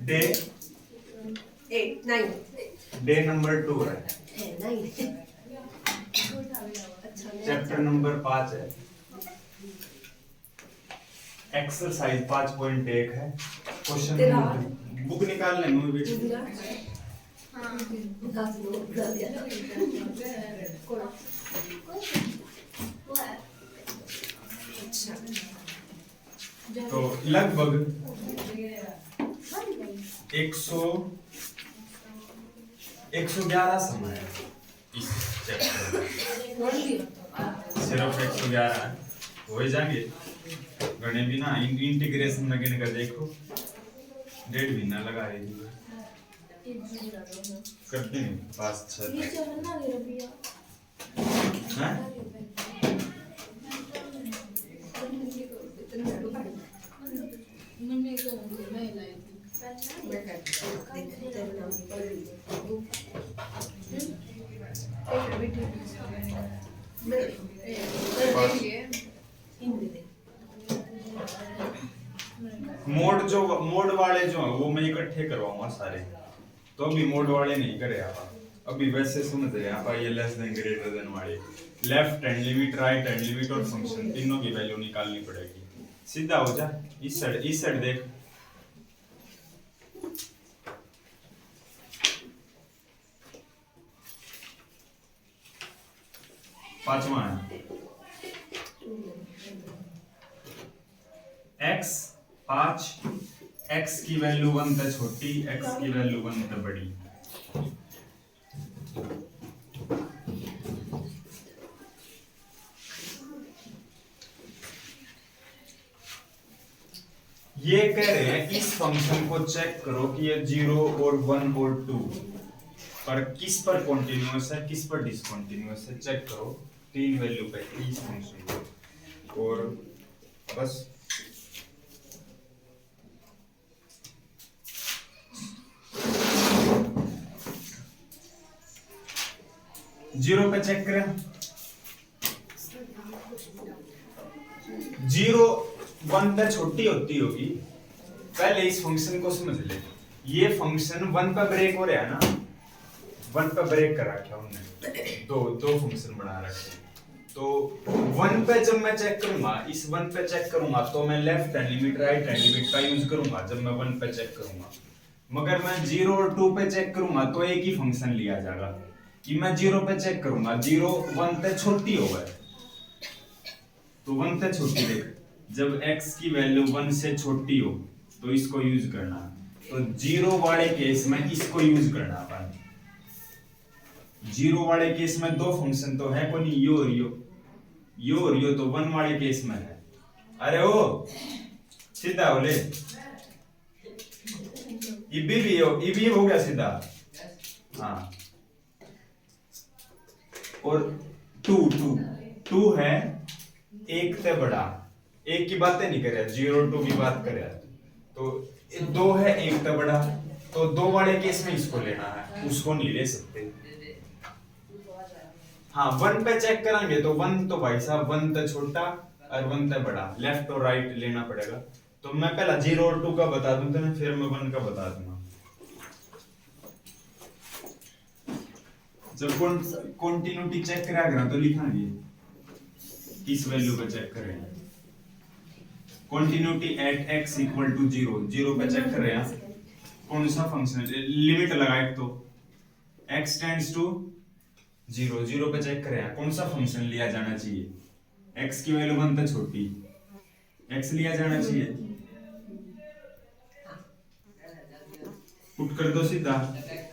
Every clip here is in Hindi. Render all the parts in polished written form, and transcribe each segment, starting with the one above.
डे 8 9 डे नंबर 2 है, 9 चैप्टर नंबर 5 है, एक्सरसाइज 5.1 है, क्वेश्चन नंबर बुक निकाल लें मूवी तो लगभग 111 समय है इस चैप्टर में, सिर्फ 111 है, हो ही जाएंगे गणे भी ना, इंटीग्रेशन में गिन कर देखो, 1.5 महीना लगा है करते नहीं पास 6 हैं मोड वाले जो है वो मैं इकट्ठे करवाऊंगा सारे, तो अभी मोड वाले नहीं करे आप, अभी वैसे समझ रहे हैं आप, ये लेस देन ग्रेटर देन वाले, left hand limit, right hand limit और फंक्शन तीनों की वैल्यू निकालनी पड़ेगी। सीधा हो जा, इस साइड देख, पांचवा है x 5, x की वैल्यू 1 से छोटी, x की वैल्यू 1 से बड़ी, ये कह रहे हैं इस फंक्शन को चेक करो कि ये 0 और 1 और 2 पर किस पर कॉन्टिन्यूअस है, किस पर डिसकंटिन्यूअस है, चेक करो 3 वैल्यू पे इस फंक्शन को, और बस जीरो पे चेक करें, 0 1 पे छोटी होती होगी, पहले इस फंक्शन को समझ ले, ये फंक्शन 1 पे ब्रेक हो रहा है ना, 1 पे ब्रेक कर रखा है उन्होंने, दो फंक्शन बना रखे, तो 1 पे जब मैं चेक करूंगा, इस 1 पे चेक करूंगा तो मैं left hand limit, right hand limit का यूज करूंगा जब मैं 1 पे चेक करूंगा, मगर मैं 0 और 2 पे चेक करूंगा तो एक ही फंक्शन लिया जाएगा, कि मैं 0 पे चेक करूंगा, 0 1 पे छोटी होगा, तो 1 पे छोटी देख, जब x की वैल्यू 1 से छोटी हो तो इसको यूज करना, तो 0 वाले केस में इसको यूज करना अपन, 0 वाले केस में दो फंक्शन तो है कोई नहीं, यो और यो तो 1 वाले केस में है, अरे ओ सीधा हो ले, इबी हो गया सीधा, हाँ, और 2 है एक से बड़ा, एक की बातें नहीं करे, 0 2 की बात करे, तो 2 है एक से बड़ा, तो 2 वाले केस में इसको लेना है, उसको नहीं ले सकते, हाँ 1 पे चेक करेंगे तो 1 तो भाई साहब 1 से छोटा और 1 से बड़ा, लेफ्ट और राइट लेना पड़ेगा, तो मैं पहला 0 और 2 का बता दूं तो फिर मैं 1 का बता दूंगा, जब कॉन्टिन्यूटी चेक करा तो लिखेंगे किस वैल्यू पे चेक कर रहे हैं, continuity at x equal to 0 पे चेक कर रहे हैं, कौन सा फंक्शन लिमिट लगाए, तो x टेंड्स टू 0 पे चेक कर रहे हैं, कौन सा फंक्शन लिया जाना चाहिए, x की वैल्यू 1 से छोटी, x लिया जाना चाहिए, पुट कर दो सीधा,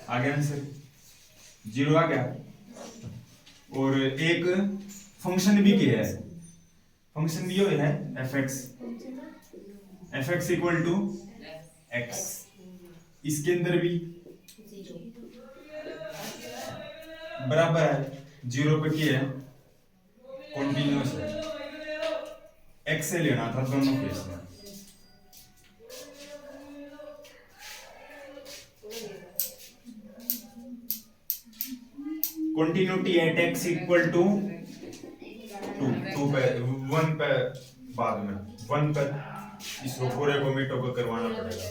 आ गया आंसर, 0 आ गया, और एक फंक्शन भी क्या है, फंक्शन भी है fx इक्वल टू x, इसके अंदर भी बराबर है 0 पे क्या है, कॉन्टिन्यूअस है, x से लेना था दोनों केस में, continuity at x equal to 2 पे 1 पे बाद में 1 पे इसको पूरे को मीटो को करवाना पड़ेगा,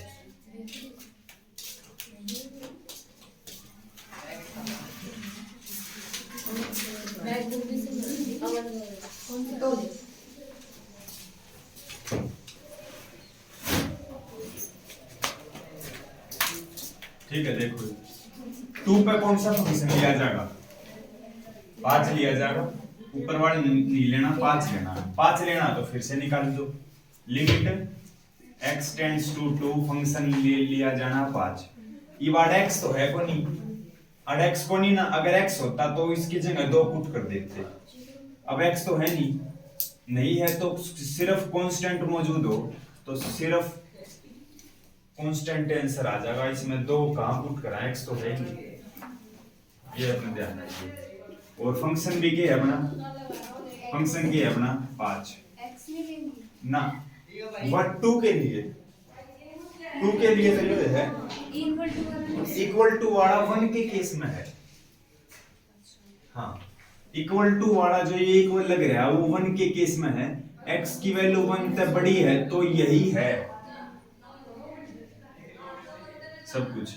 ठीक है, देखो 2 पे कौन सा फंक्शन लिया जाएगा? 5 लिया जाएगा। ऊपर वाले नहीं लेना, 5 लेना है। 5 लेना तो फिर से निकाल दो। Limit x tends to 2 function लिया जाना 5। ये बार x तो है को नहीं, और x को नहीं ना, अगर x होता तो इसकी जगह 2 पुट कर देते। अब x तो है नहीं है तो सिर्फ कांस्टेंट मौजूद हो तो सिर्फ कांस्टेंट आंसर आ जाएगा। इसमें 2 कहां पुट करा, x तो है नहीं, ये अपने ध्यान रखिए। और फंक्शन भी क्या है अपना? फंक्शन क्या है अपना? 5 ना, व्हाट 2 के लिए, 2 के लिए तो ये है इक्वल टू वाला 1 के केस में है। हाँ, इक्वल टू वाला जो ये इक्वल लग रहा है वो 1 के केस में है। x की वैल्यू 1 से बड़ी है तो यही है सब कुछ।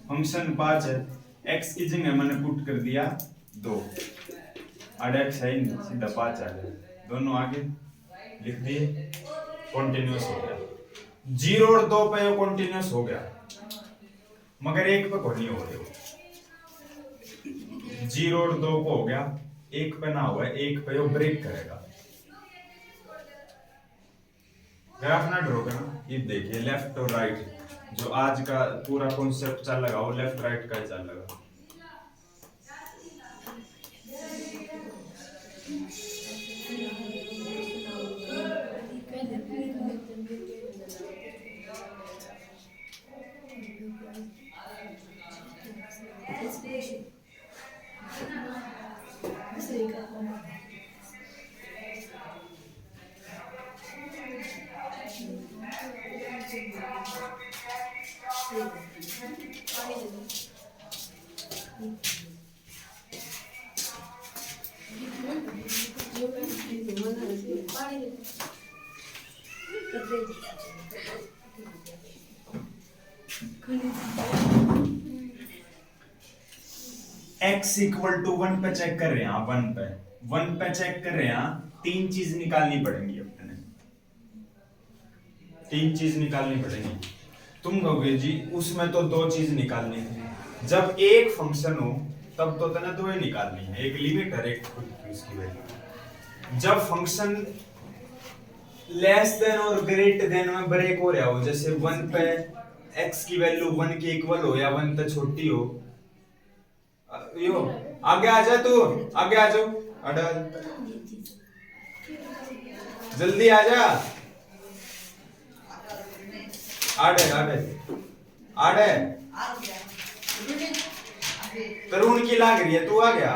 फंक्शन 5 है, x की जगह मैंने पुट कर दिया 2, और x है नहीं, सीधा 5 आ गया। दोनों आगे लिख दिए, कॉन्टिन्यूअस हो गया। 0 और 2 पे ये कॉन्टिन्यूअस हो गया, मगर 1 पे को नहीं हो रहे हो। 0 और 2 को हो गया, 1 पे ना हुआ, 1 पे वो ब्रेक करेगा। ग्राफ ना ड्रॉ करना, ये देखिए लेफ्ट और राइट, जो आज का पूरा कॉन्सेप्ट चल लगा वो लेफ्ट राइट का ही चल लगा। x इक्वल टू 1 पे चेक कर रहे हैं आप, 1 पे चेक कर रहे हैं। 3 चीज निकालनी पड़ेंगी अपने, 3 चीज निकालनी पड़ेगी। तुम कहोगे जी उसमें तो 2 चीज निकालनी थी। जब एक फंक्शन हो तब तो तना 2 ही निकालनी है, एक लिमिट है एक खुद की उसकी वैल्यू। जब फंक्शन लेस देन और ग्रेटर देन में ब्रेक हो रहा हो, जैसे 1 पे x की वैल्यू 1 के इक्वल हो या 1 से छोटी हो, यो आगे आ जा, तू आगे आ जाओ, अडल जल्दी आ जा, आड़े आड़े आड़े तरुण की लाग रही है, तू आ गया।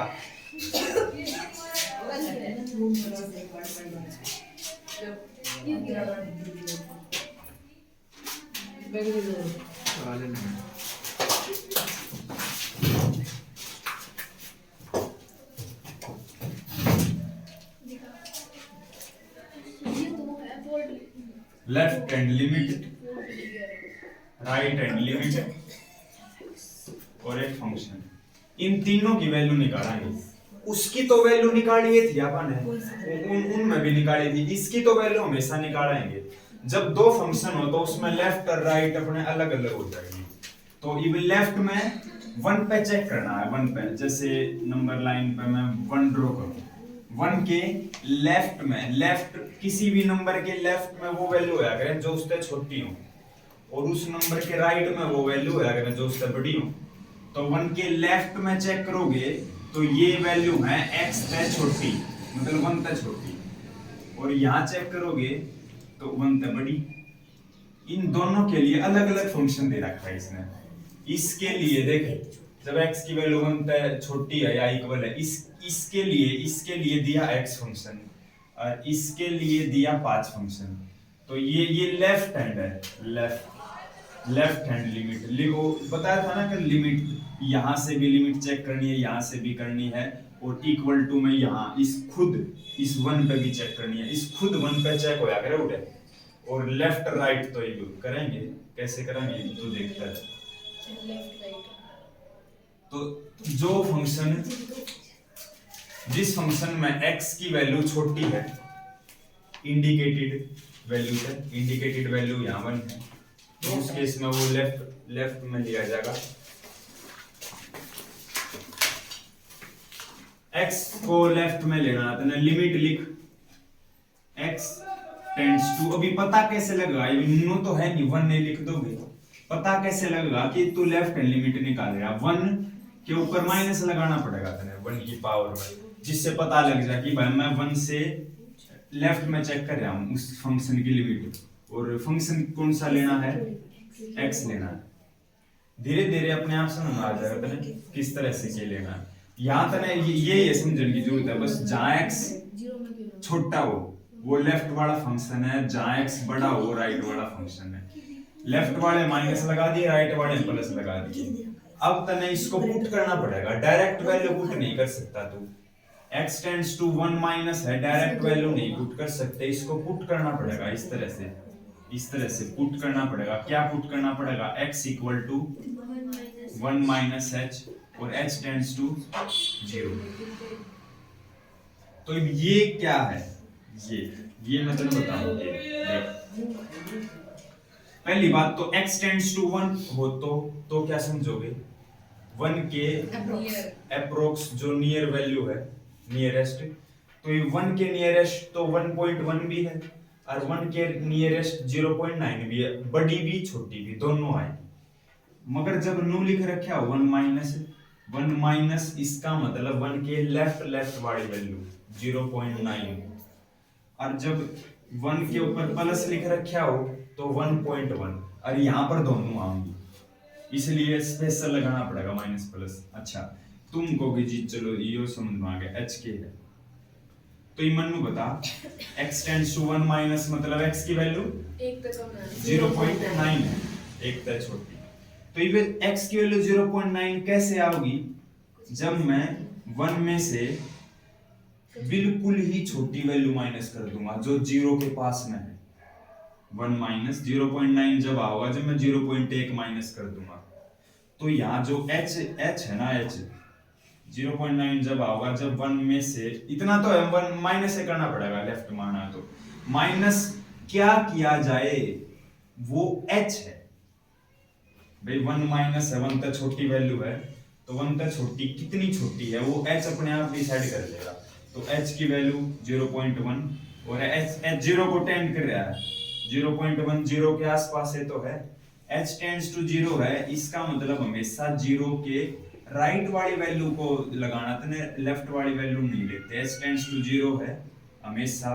Left hand limit, right hand limit और एक फंक्शन, इन तीनों की वैल्यू निकालेंगे। उसकी तो वैल्यू निकाली थी अपन ने, उनमें भी निकाली थी, इसकी तो वैल्यू हमेशा निकालेंगे। जब 2 फंक्शन हो तो उसमें लेफ्ट और राइट अपने अलग अलग हो जाएगी। तो इवन लेफ्ट में 1 पे चेक करना है, 1 पे, जैसे नंबर लाइन पे मैं 1 ड्रॉ करूं, 1 के लेफ्ट में, लेफ्ट किसी भी नंबर के लेफ्ट में वो वैल्यू होया करे जो उससे छोटी हो, और उस नंबर के राइट में वो वैल्यू होया करे जो उससे बड़ी हो। तो 1 के लेफ्ट में चेक करोगे तो ये वैल्यू है x से छोटी, मतलब 1 से छोटी, और यहाँ चेक करोगे तो 1 से बड़ी। इन दोनों के लिए अलग अलग फंक्शन दे रखा है इसने। इसके लिए देखे, जब x की वैल्यू 1 से छोटी है या इक्वल है, इसके लिए दिया x फंक्शन और इसके लिए दिया 5 फंक्शन। तो ये लेफ्ट हैंड है, लेफ्ट हैंड लिमिट। वो बताया था ना कि लिमिट यहाँ से भी लिमिट चेक करनी है, यहाँ से भी करनी है, और इक्वल टू में यहाँ इस 1 पे भी चेक करनी है। इस खुद 1 पे चेक होया करे उठे, और लेफ्ट राइट तो ये करेंगे, कैसे करेंगे तो देखता है। तो जो फंक्शन, जिस फंक्शन में x की वैल्यू छोटी है, इंडिकेटेड वैल्यू यहाँ 1 है, तो उस केस में वो लेफ्ट में लिया जाएगा। x को लेफ्ट में लेना है तो लिमिट लिख x टेंड्स टू, अभी पता कैसे लगेगा, नो तो है नहीं, 1 नहीं लिख दोगे, पता कैसे लगेगा कि तू लेफ्ट हैंड लिमिट निकाल रहा, 1 के ऊपर माइनस लगाना पड़ेगा तने 1 की पावर में, जिससे पता लग जाए कि भाई मैं 1 से लेफ्ट में चेक कर रहा हूं उस फंक्शन की लिमिट, और फंक्शन कौन सा लेना है, x लेना है। धीरे धीरे अपने आप समझ आ जाएगा तने किस तरह से क्या लेना है। यहाँ तने ये समझने की जरूरत है, बस जहाँ x छोटा हो वो लेफ्ट वाला फंक्शन है, जहाँ x बड़ा हो राइट वाला फंक्शन है। लेफ्ट वाले माइनस लगा दिए, राइट वाले प्लस लगा दिए। अब तने इसको पुट करना पड़ेगा, डायरेक्ट वैल्यू पुट नहीं कर सकता तू, x टेंड्स टू 1 माइनस है, डायरेक्ट वैल्यू नहीं पुट कर सकते, इसको पुट करना पड़ेगा इस तरह से पुट करना पड़ेगा। क्या पुट करना पड़ेगा, x equal to 1 minus h और h टेंड्स टू 0। तो ये क्या है, ये मैं तुम्हें बताऊंगी। पहली बात तो x टेंड्स टू 1 हो तो क्या समझोगे, 1 के अप्रोक्स जो नियर वैल्यू है, नियरेस्ट, तो ये 1 के नियरेस्ट तो 1.1 भी है और 1 के नियरेस्ट 0.9 भी है, बड़ी भी छोटी भी दोनों आएगी। मगर जब नो लिख रखा हो 1 माइनस इसका मतलब 1 के लेफ्ट वाली वैल्यू 0.9, और जब 1 के ऊपर प्लस लिख रखा हो तो 1.1, और यहाँ पर दोनों आएंगी, इसलिए स्पेशल लगाना पड़ेगा माइनस प्लस। अच्छा तुम कहोगे जी चलो ये समझ में आ गया, h के है तो ये मनु बता, x टेंड्स टू 1 माइनस मतलब x की वैल्यू 0.9 है, एक तक छोटी, तो ये x की वैल्यू 0.9 कैसे आओगी, जब मैं 1 में से बिल्कुल ही छोटी वैल्यू माइनस कर दूंगा जो 0 के पास में है। 1 माइनस 0.9 जब आओगा जब मैं 0.1 माइनस कर दूंगा, तो यहाँ जो h है ना, h 0.9 जब आओगा जब 1 में से इतना तो है 1 माइनस से करना पड़ेगा, लेफ्ट माना तो माइनस क्या किया जाए, वो h है भाई, 1 माइनस है, 1 तक छोटी वैल्यू है, तो 1 तक छोटी कितनी छोटी है वो h अपने आप डिसाइड कर लेगा। तो h की वैल्यू 0.1 और h 0 को टेंड कर रहा है, 0.1 0 के आसपास है तो है, h टेंड्स टू 0 है, इसका मतलब हमेशा 0 के राइट वाली वैल्यू को लगाना, तो लेफ्ट वाली वैल्यू नहीं लेते, h टेंड्स टू 0 है, हमेशा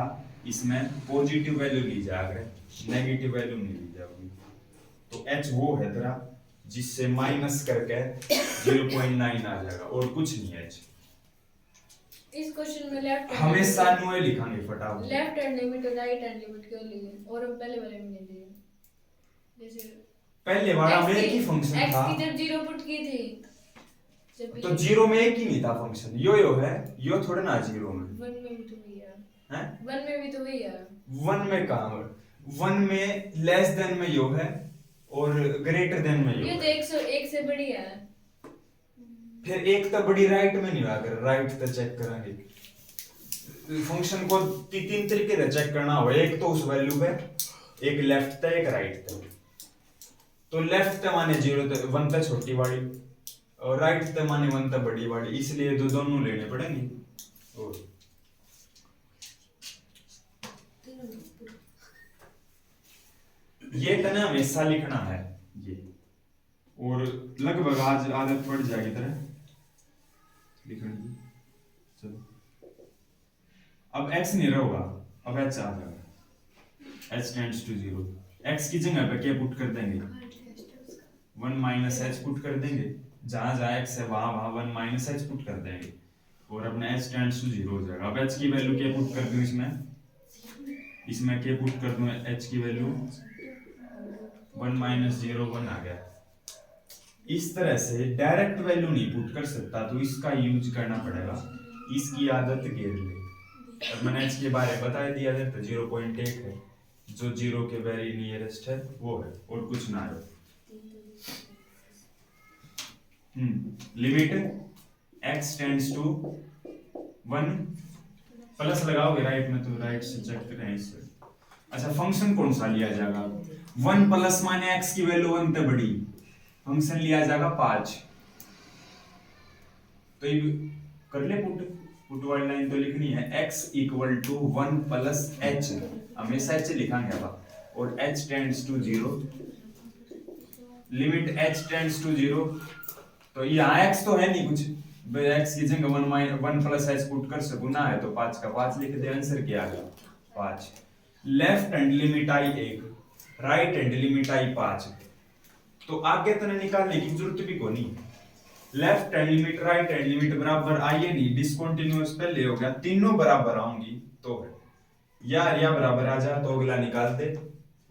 इसमें पॉजिटिव वैल्यू ली जाएगी, नेगेटिव वैल्यू नहीं ली जाएगी। तो h वो है तेरा जिससे माइनस करके 0.9 आ जाएगा और कुछ नहीं है। इस क्वेश्चन में लेफ्ट हमेशा नो लिखेंगे फटाफट, लेफ्ट हैंड लिमिट और राइट हैंड लिमिट क्यों लिए, और हम पहले वाले में नहीं लिए, जैसे पहले वाला में एक ही फंक्शन x था, की जब 0 पुट की थी तो 0 में एक ही नहीं था फंक्शन, यो है, यो थोड़ा ना 0 में, 1 में भी तो वही है, हैं 1 में भी तो वही है, 1 में कहां, 1 में लेस देन में यो है और ग्रेटर देन में यो ये है, तो 101 से बड़ी है, फिर एक तो बड़ी राइट में नहीं आकर राइट तो चेक करेंगे, फंक्शन को तीन तरीके से चेक करना हो, एक तो उस वैल्यू पे, एक लेफ्ट पे एक राइट पे, तो लेफ्ट पे माने 0 तो 1 तो छोटी वाली और राइट पे माने 1 तो बड़ी वाली, इसलिए दोनों लेने पड़ेंगे। और ये तने हमेशा लिखना है ये, और लगभग आज आदत पड़ जाएगी तरह लिखने की। चलो अब x नहीं रहेगा, अब h आ जाएगा, h टेंड्स टू 0, x की जगह पे क्या पुट कर देंगे, 1 माइनस h पुट कर देंगे, जहां जहां x है वहां 1 माइनस h पुट कर देंगे और अपने h टेंड्स टू 0 हो जाएगा। अब h की वैल्यू क्या पुट कर दूं, इसमें क्या पुट कर दूं, h की वैल्यू 1 माइनस 0 1 आ गया। इस तरह से डायरेक्ट वैल्यू नहीं पुट कर सकता तो इसका यूज करना पड़ेगा, इसकी आदत घेर ले। अब मैंने h के बारे में बता दिया है तो 0.1 है जो 0 के वेरी नियरेस्ट है वो है और कुछ ना है। Limit x tends to 1 plus लगाओगे राइट में तो राइट से चेक करें इससे, अच्छा फंक्शन कौन सा लिया जाएगा 1 प्लस माने x की वैल्यू 1 से बड़ी फंक्शन लिया जाएगा 5 तो ये कर ले पुट वाली लाइन तो लिखनी है x equal to 1 plus h हमेशा h लिखांगे अब और h tends to 0 limit h tends to 0 तो यहाँ x तो है नहीं कुछ x की जगह 1 प्लस h पुट कर सकूं ना है तो 5 का 5 लिख दे आंसर क्या आ गया 5 लेफ्ट हैंड लिमिट आई 1 राइट हैंड लिमिट आई 5 तो आगे तने निकालने की जरूरत भी कोनी left hand limit right hand limit बराबर आइए नहीं डिसकंटीन्यूअस पहले हो गया तीनों बराबर आऊंगी तो है यार या बराबर आ जा तो अगला निकाल दे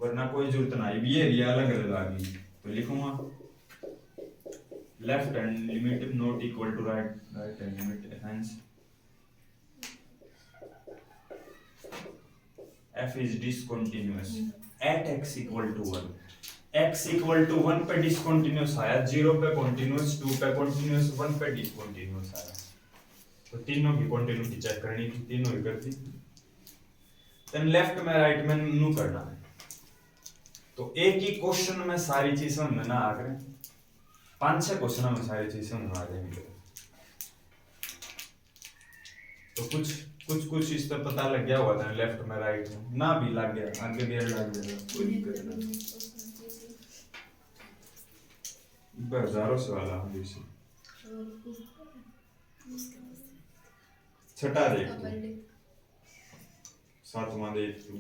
वरना कोई जरूरत ना ये अलग अलग आ गई तो लिखूंगा left hand limit not equal to right hand limit hence f is discontinuous at x equal to 1 x equal to 1 पे डिसकंटीन्यूअस आया 0 पे कंटीन्यूअस 2 पे कंटीन्यूअस 1 पे डिसकंटीन्यूअस आया तो तीनों की कंटीन्यूटी चेक करनी थी तीनों ही कर दी देन लेफ्ट में राइट में नु करना है तो एक ही क्वेश्चन में सारी चीजें समझ में ना आ गए 5-6 क्वेश्चन में सारी चीजें समझ में आ जाएंगी तो कुछ इस पर पता लग गया हुआ था लेफ्ट में राइट में ना भी लग गया आगे भी लग गया कोई दिक्कत नहीं हजारों सवाल आ जैसे छठा देख तू सातवां देख तू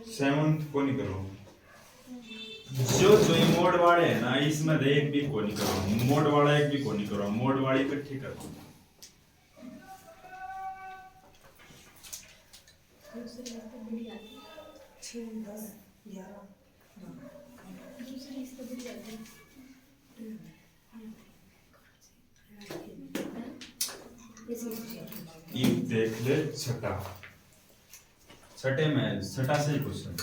सेवंथ को नहीं करो जो ये मोड वाले है ना इसमें एक भी को नहीं करो मोड वाला एक भी को नहीं करो मोड वाली इकट्ठी करो ये देख ले छठे में छठा से ही क्वेश्चन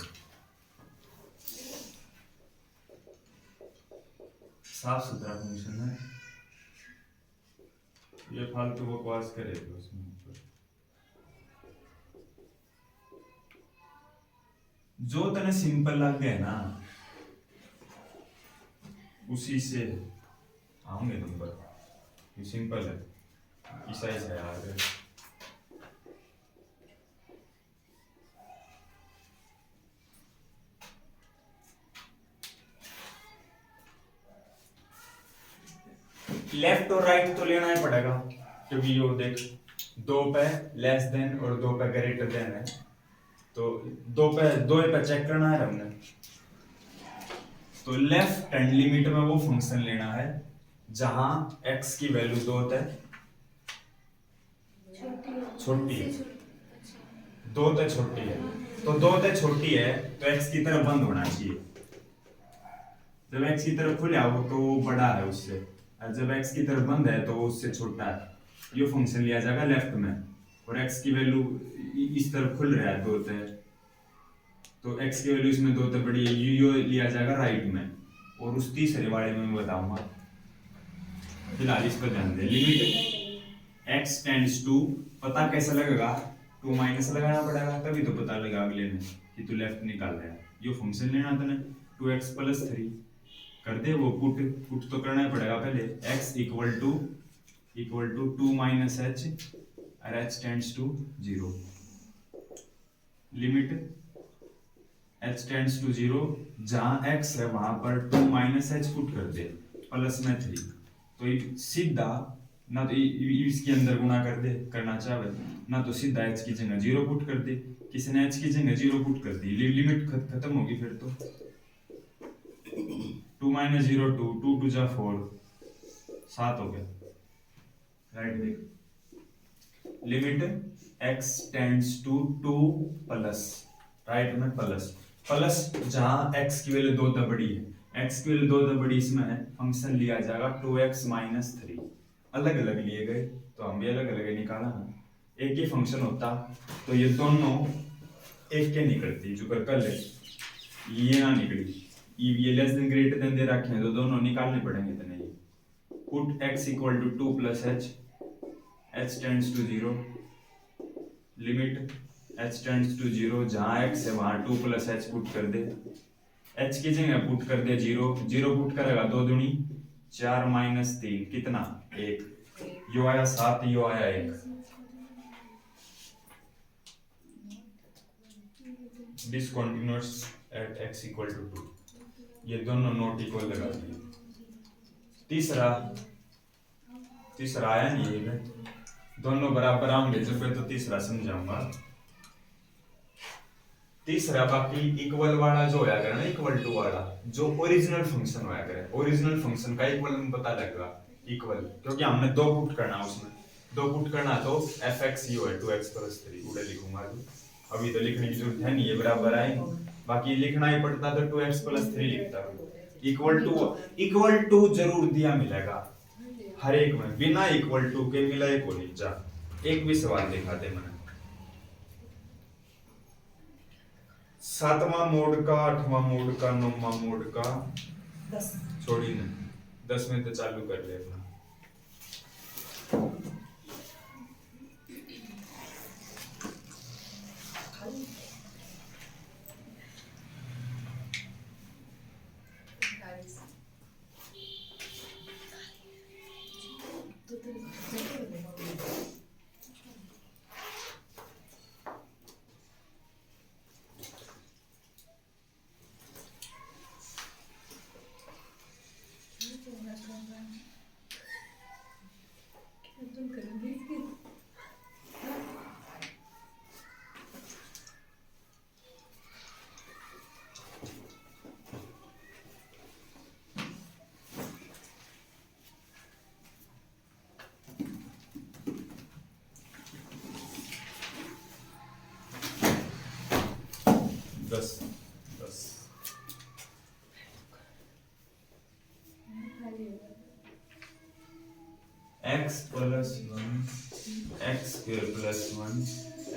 साफ सुथरा फंक्शन है ये फालतू बकवास करेगा उसमें जो तने सिंपल लग गए ना उसी से आऊंगे तुम पर ये सिंपल है ईसाई से यार लेफ्ट और राइट तो लेना ही पड़ेगा क्योंकि यो देख 2 पे लेस देन और 2 पे ग्रेटर देन है तो 2 पे चेक करना है हमने तो लेफ्ट हैंड लिमिट में वो फंक्शन लेना है जहां x की वैल्यू 2 तक छोटी है 2 तक छोटी है तो 2 तक छोटी है तो x की तरफ बंद होना चाहिए जब x की तरफ खुला हो तो वो बड़ा है उससे और जब x की तरफ बंद है तो वो उससे छोटा है ये फंक्शन लिया जाएगा लेफ्ट में और x की वैल्यू इस तरफ खुल रहा है 2 तक तो x की वैल्यू इसमें 2 तक बड़ी है यो लिया जाएगा राइट में और उस तीसरे वाले में मैं बताऊंगा फिलहाल इस पर ध्यान दे लिमिट x टेंड्स टू पता कैसे लगेगा 2 माइनस लगाना पड़ेगा तभी तो पता लगा अगले में कि तू लेफ्ट निकाल रहा है ये फंक्शन लेना था ना 2x + 3 कर दे वो पुट तो करना ही पड़ेगा पहले x equal to 2 minus h और h tends to 0 limit h tends to 0 जहां x है वहां पर 2 माइनस h पुट कर दे प्लस में 3 तो सीधा ना तो इसके अंदर गुणा कर दे करना चाहे ना तो सीधा h की जगह 0 पुट कर दे किसी ने h की जगह 0 पुट कर दी लिमिट खत्म होगी फिर तो 2 माइनस 0 2 2 2 जा 4 7 हो गया राइट देख limit x tends to 2 plus right में प्लस जहां x की वैल्यू 2 तक बड़ी है x की वैल्यू 2 तक बड़ी इसमें है फंक्शन लिया जाएगा 2x - 3 अलग अलग लिए गए तो हम भी अलग अलग निकाला ना एक ही फंक्शन होता तो ये दोनों एक के निकलती, जो कर कल है ये ना निकली, ये लेस देन ग्रेटर देन दे रखे हैं तो दोनों निकालने पड़ेंगे। तो नहीं, put x equal to 2 plus h, h tends to 0, limit h tends to 0, जहाँ x है वहाँ 2 प्लस h पुट कर दे, h की जगह पुट कर दे 0, 0 पुट करेगा 2 दूनी 4 माइनस 3 कितना 1, यो आया 7, यो आया 1। Discontinuous at x equal to 2, ये दोनों नॉट इक्वल लगा दिए। तीसरा आया नहीं ये में, दोनों बराबर आएंगे जब मैं तो तीसरा समझाऊंगा। तीसरा बाकी इक्वल वाला जो होया करे ना, इक्वल टू वाला जो ओरिजिनल फंक्शन होया करे, ओरिजिनल फंक्शन का इक्वल में पता लगेगा इक्वल, क्योंकि हमने दो पुट करना उसमें, दो पुट करना तो fx ये है 2x + 3 उड़े लिखूंगा अभी तो लिखने की जरूरत है नहीं, ये बराबर आएंगे, बाकी लिखना ही पड़ता तो 2x + 3 लिखता। इक्वल टू जरूर दिया मिलेगा हर एक में, बिना इक्वल टू के मिला एक नहीं जा। एक भी सवाल दिखाते मैंने 7वां मोड का, 8वां मोड का, 9वां मोड का 10 छोड़ी ना, 10 में तो चालू कर ले अपना। x plus 1 x square plus 1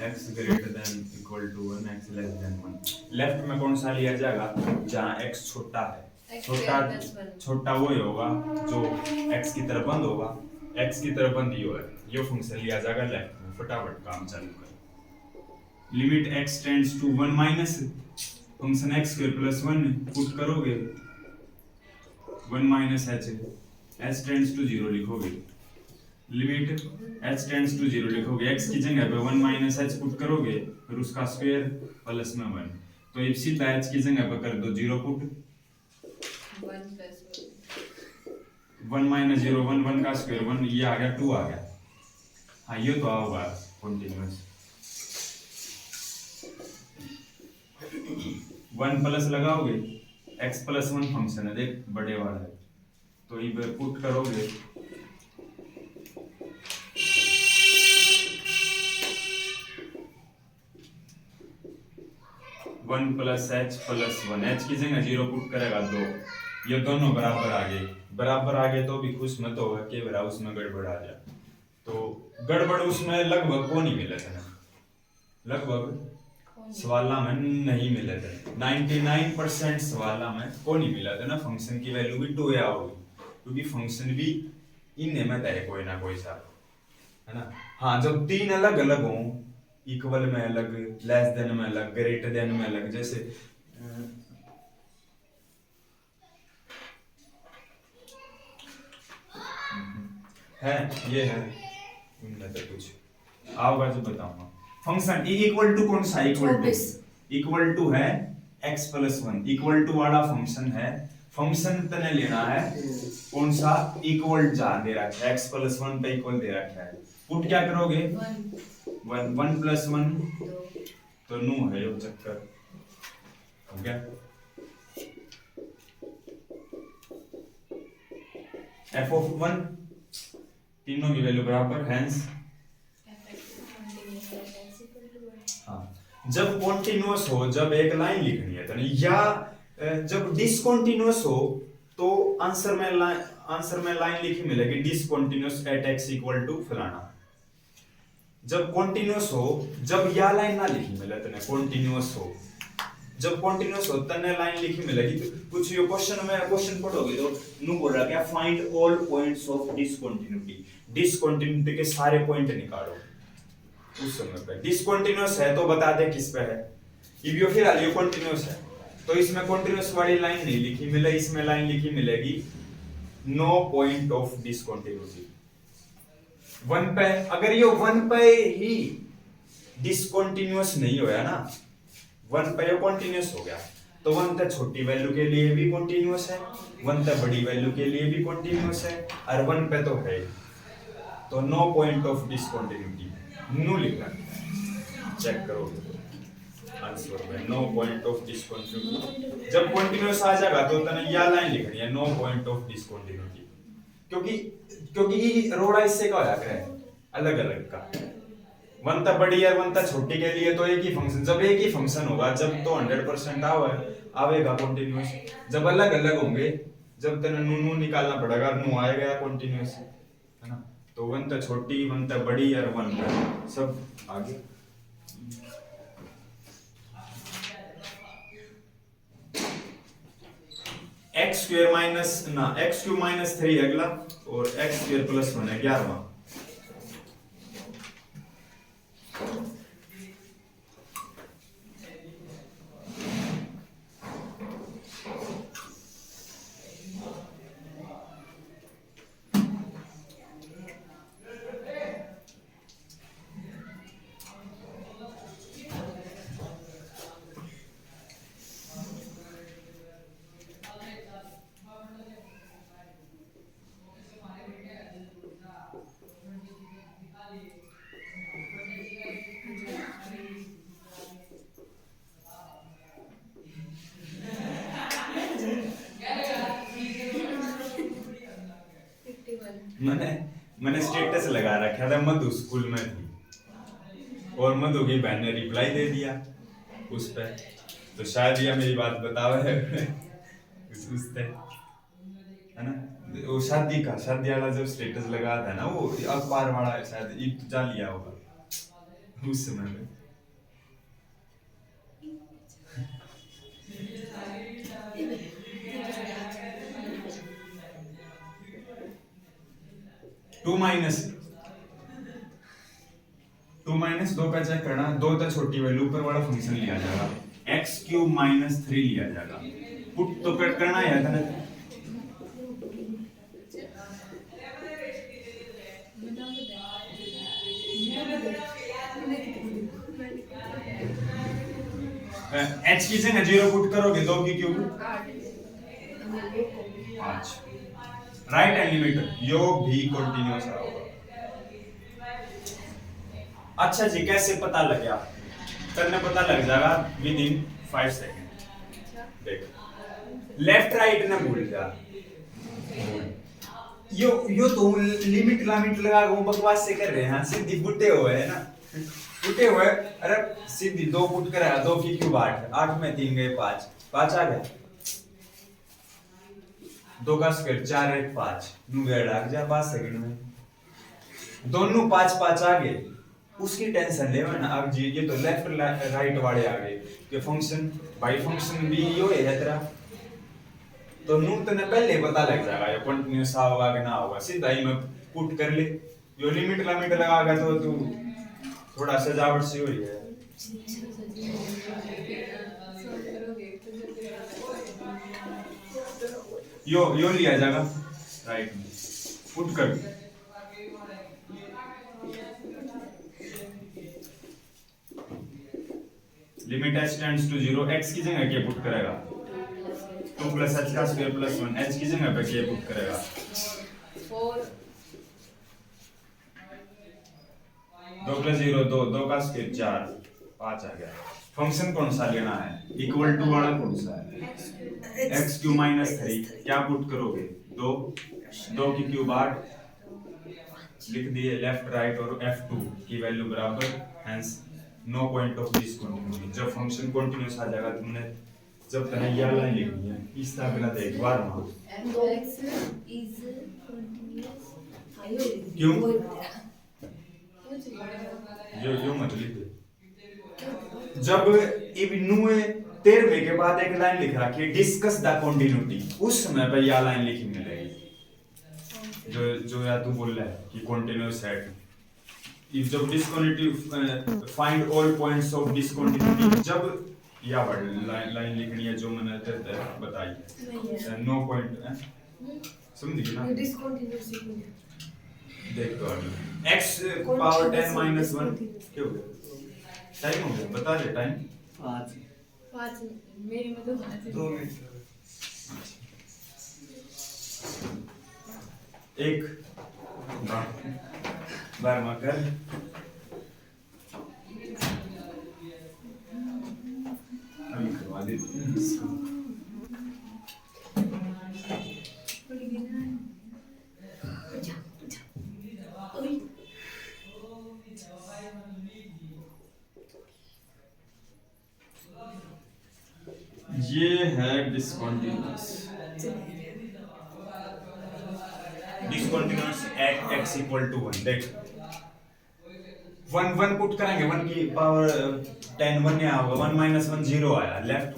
x greater than equal to 1 x less than 1। Left में कौन सा लिया जाएगा जहाँ x छोटा है, छोटा वो ही होगा जो x की तरफ बंद होगा, x की तरफ बंद ये है, ये फंक्शन लिया जाएगा लेफ्ट में। फटाफट काम चालू कर। Limit x tends to 1 minus function x square plus 1 put करोगे 1 minus h, h tends to 0 लिखोगे, लिमिट h टेंड्स टू 0 लिखोगे, x की जगह पे 1 माइनस h पुट करोगे, फिर उसका स्क्वायर प्लस में 1, तो ये सीधा h की जगह पे कर दो 0 पुट, 1 माइनस 0 1 1 का स्क्वायर 1, ये आ गया 2 आ गया। हाँ ये तो होगा कंटीन्यूअस। 1 प्लस लगाओगे x प्लस 1 फंक्शन है देख बड़े वाला है, तो ये पुट करोगे 1 प्लस h प्लस 1, h की जगह 0 पुट करेगा 2, ये दोनों बराबर आ गए, बराबर आ गए तो भी खुश मत होगा कि बरा उसमें गड़बड़ आ जाए, तो गड़बड़ उसमें लगभग को नहीं मिले थे, लगभग सवाला में नहीं मिले थे, 99% सवाला में को नहीं मिला था ना। फंक्शन की वैल्यू भी 2 या होगी, क्योंकि फंक्शन भी इनमें में है कोई ना कोई सा, है ना। हाँ जब तीन अलग अलग हों, इक्वल में अलग, लेस देन में अलग, ग्रेटर देन में अलग, जैसे है ये है इनमें तो कुछ आओगा जो बताऊंगा। फंक्शन e इक्वल टू कौन सा, इक्वल टू है x प्लस 1, इक्वल टू वाला फंक्शन है, फंक्शन तने लेना है कौन सा इक्वल जा दे रखा है, x प्लस 1 पे इक्वल दे रखा है, पुट क्या करोगे 1 प्लस 1 तो 9 है, ये चक्कर हो गया। f ऑफ 1 तीनों की वैल्यू बराबर, हेंस जब कॉन्टिन्यूअस हो, जब एक लाइन लिखनी है तो नहीं, या जब डिसकंटिन्यूअस हो तो आंसर में लाइन लिखी मिलेगी discontinuous at x equal to फलाना, जब कॉन्टिन्यूअस हो, जब या लाइन ना लिखी मिले तने कॉन्टिन्यूअस हो, जब कॉन्टिन्यूअस हो तने लाइन लिखी मिलेगी। तो कुछ ये क्वेश्चन पढ़ोगे तो नु बोल रहा क्या, find all points of discontinuity, discontinuity के सारे पॉइंट निकालो। उस समय पे डिसकंटिन्यूअस है तो बता दे किस पे है। अब यो फिलहाल ये कंटिन्यूअस है तो इसमें कंटिन्यूअस वाली लाइन नहीं लिखी मिले, इसमें लाइन लिखी मिलेगी no point of discontinuity. One पे, अगर ये वन पे ही डिसकंटिन्यूअस नहीं होया ना, वन पे ये कंटिन्यूअस हो गया तो वन तक छोटी वैल्यू के लिए भी कंटिन्यूअस है, वन तक बड़ी वैल्यू के लिए भी कंटिन्यूअस है, और वन पे तो है। तो no point of discontinuity no लिखना, चेक करोगे आंसर में नो पॉइंट ऑफ डिसकंटिन्यूटी। जब कंटिन्यूअस आ जाएगा तो तने या लाइन लिखनी है नो पॉइंट ऑफ डिसकंटिन्यूटी, क्योंकि रोड़ा इससे का होया करे अलग अलग का। वन तक बड़ी और वन तक छोटी के लिए तो एक ही फंक्शन, जब एक ही फंक्शन होगा जब तो 100% आवेगा कंटिन्यूअस। जब अलग अलग होंगे जब तने नू निकालना पड़ेगा, नू आएगा कंटिन्यूअस, है ना। तो वन तक छोटी, वन तक बड़ी और वन तक सब आगे। एक्स स्क्वायर माइनस ना एक्स क्यूब माइनस 3 अगला, और एक्स स्क्वायर प्लस 1 है 11वां। मैंने स्टेटस लगा रखा था, मधु स्कूल में थी और मधु की बहन ने रिप्लाई दे दिया उस पे, तो शायद ये मेरी बात बतावे उस पे, है ना। वो शादी वाला जब स्टेटस लगा था ना, वो अखबार वाला शायद ईद जा लिया होगा उस समय में। टू माइनस दो का चेक करना, दो तो छोटी वैल्यू ऊपर वाला फंक्शन लिया जाएगा, एक्स क्यूब माइनस 3 लिया जाएगा। पुट तो कट करना है था ना, एच की जगह 0 पुट करोगे, 2 की क्यूब 5। राइट एंड लिमिट योग भी कंटिन्यूअस होगा। अच्छा जी, कैसे पता लग गया? करने पता लग जाएगा विद इन 5 सेकंड। देख, लेफ्ट राइट ना भूल जा, यो तो लिमिट लगा के बकवास से कर रहे हैं, सीधी बुट्टे हुए है ना, बुट्टे हुए। अरे सीधी 2 पुट कराया, 2 की क्यूब 8, 8 में 3 गए 5, 5 आ गया, 2 का स्क्वायर 4 1 5 नु गया लग जा 5 सेकंड में, दोनों 5 5 आ गए। उसकी टेंशन ले ना। अब जी ये तो लेफ्ट राइट वाले आ गए कि फंक्शन बाई फंक्शन भी यो है तेरा, तो नू तने पहले पता लग जाएगा ये कंटीन्यूअस होगा कि ना होगा, सीधा ही मैं पुट कर ले। यो लिमिट लगाएगा तो तू थोड़ा सजावट सी हुई है। यो लिया जाएगा राइट में, पुट कर limit h tends to 0, x की जगह क्या पुट करेगा 2 प्लस h का स्क्वायर प्लस 1, h की जगह पे क्या पुट करेगा 4, 2 प्लस 0 2, 2 का स्क्वायर 4, 5 आ गया। फंक्शन कौन सा लेना है, इक्वल टू वाला कौन सा है, x क्यूब माइनस 3, क्या पुट करोगे 2, 2 की क्यूब 8 लिख दिए, लेफ्ट राइट और f2 की वैल्यू बराबर, hence no point of discontinuity. जब फंक्शन कंटीन्यूअस आ जाएगा तुमने, जब तने ये लाइन लिखनी है इस तरह गलत है एक बार में, x is continuous। क्यों? यो मत लिख। जब इब्नुए 13वें के बाद एक लाइन लिख रखी है डिस्कस द कॉन्टिन्यूटी, उस समय पे यह लाइन लिखी मिलेगी जो या तू बोल रहा है कि कॉन्टिन्यूअस सेट। इफ जब discontinuity find all points of discontinuity, जब या वर्ड लाइन लिखनी है जो मैंने बताई, नो पॉइंट समझ गए ना। डिसकंटिन्यूस देख तो x पावर 10 माइनस 1 क्या हो गया? टाइम हो गया, बता दे टाइम। 5 मेरी में तो 5 2 मिनट। एक बार कर अभी करवा दे इसको। ये है discontinuous at x equal to 1। देख 1 पुट करेंगे, 1 की पावर 10 1 यहाँ होगा, 1 माइनस 1 0 आया, लेफ्ट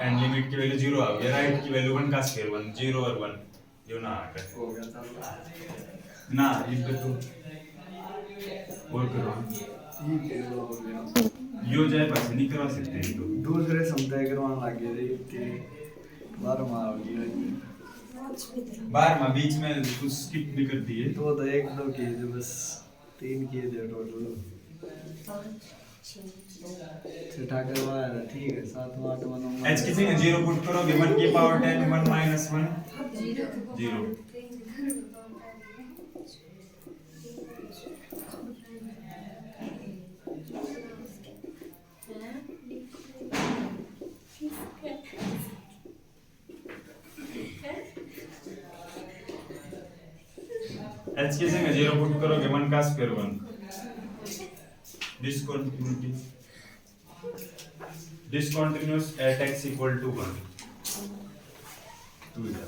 एंड लिमिट की वैल्यू 0 आ गई, राइट की वैल्यू 1 का स्क्वायर 1 0 और 1 जो ना आकर हो गया था ना इस पे तो और करो ठीक है। हो गया यो जाए बस नहीं करवा सकते हैं तो दूसरे समझाए करवाने लग गए थे कि बार मार गया बार में बीच में कुछ स्किप भी कर दिए तो 1 2 किए थे, बस 3 किए थे टोटल। 6 करवाया था, ठीक है। 7 8 9 h किसी ने 0 पुट करोगे, 1 की पावर 10 1 माइनस 1 0। h की जगह 0 पुट करोगे, 1 का square 1। Discontinuous at x equal to 1। तू जा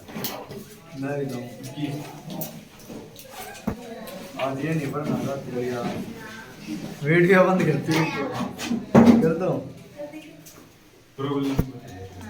मैं भी दूँ की आज ये नहीं पढ़ना था तेरे यार। वीडियो बंद करती हूँ कर दो प्रॉब्लम